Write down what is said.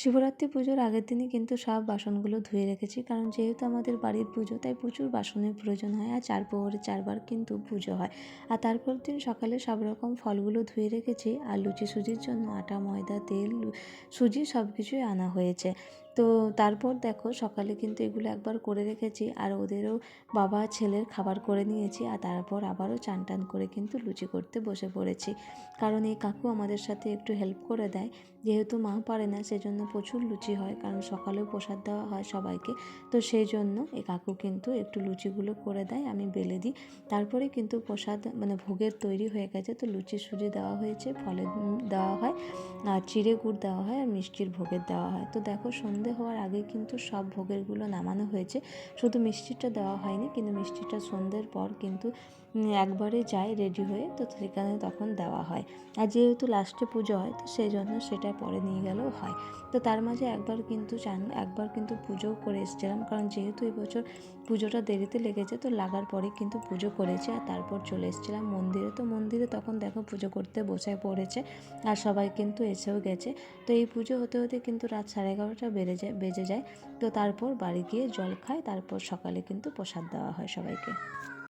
শিবরাত্রি পুজোর আগের দিনই কিন্তু সব বাসনগুলো ধুয়ে রেখেছি, কারণ যেহেতু আমাদের বাড়ির পুজো তাই প্রচুর বাসনের প্রয়োজন হয়। আর 4 প্রহরে 4 বার কিন্তু পুজো হয়। আর তারপর দিন সকালে সব রকম ফলগুলো ধুয়ে রেখেছি। আর লুচি সুজির জন্য আটা, ময়দা, তেল, সুজি সব কিছুই আনা হয়েছে। তো তারপর দেখো সকালে কিন্তু এগুলো একবার করে রেখেছি, আর ওদেরও বাবা ছেলের খাবার করে নিয়েছি। আর তারপর আবারও চান টান করে কিন্তু লুচি করতে বসে পড়েছি, কারণ এই কাকু আমাদের সাথে একটু হেল্প করে দেয়। যেহেতু মা পারে না সেজন্য প্রচুর লুচি হয়, কারণ সকালেও প্রসাদ দেওয়া হয় সবাইকে। তো সেই জন্য এই কাকু কিন্তু একটু লুচিগুলো করে দেয়, আমি বেলে দিই। তারপরে কিন্তু প্রসাদ মানে ভোগের তৈরি হয়ে গেছে। তো লুচি সুজি দেওয়া হয়েছে, ফলের দেওয়া হয়, আর চিঁড়ে গুড় দেওয়া হয়, আর মিষ্টির ভোগের দেওয়া হয়। তো দেখো সন্ধে হওয়ার আগে কিন্তু সব ভোগেরগুলো নামানো হয়েছে, শুধু মিষ্টিটা দেওয়া হয়নি। কিন্তু মিষ্টিটা সন্ধ্যের পর কিন্তু একবারে যায় রেডি হয়ে, তো সেখানে তখন দেওয়া হয়। আর যেহেতু লাস্টে পুজো হয় তো সেই জন্য সেটা পরে নিয়ে গেলেও হয়। তো তার মাঝে একবার কিন্তু পুজোও করে এসেছিলাম, কারণ যেহেতু এবছর পুজোটা দেরিতে লেগেছে তো লাগার পরে কিন্তু পুজো করেছি। আর তারপর চলে এসেছিলাম মন্দিরে। তো মন্দিরে তখন দেখো পুজো করতে বসে পড়েছে, আর সবাই কিন্তু এসেও গেছে। তো এই পুজো হতে হতে কিন্তু রাত 11:30 বেজে যায়। তো তারপর বাড়ি গিয়ে জল খায়, তারপর সকালে কিন্তু প্রসাদ দেওয়া হয় সবাইকে।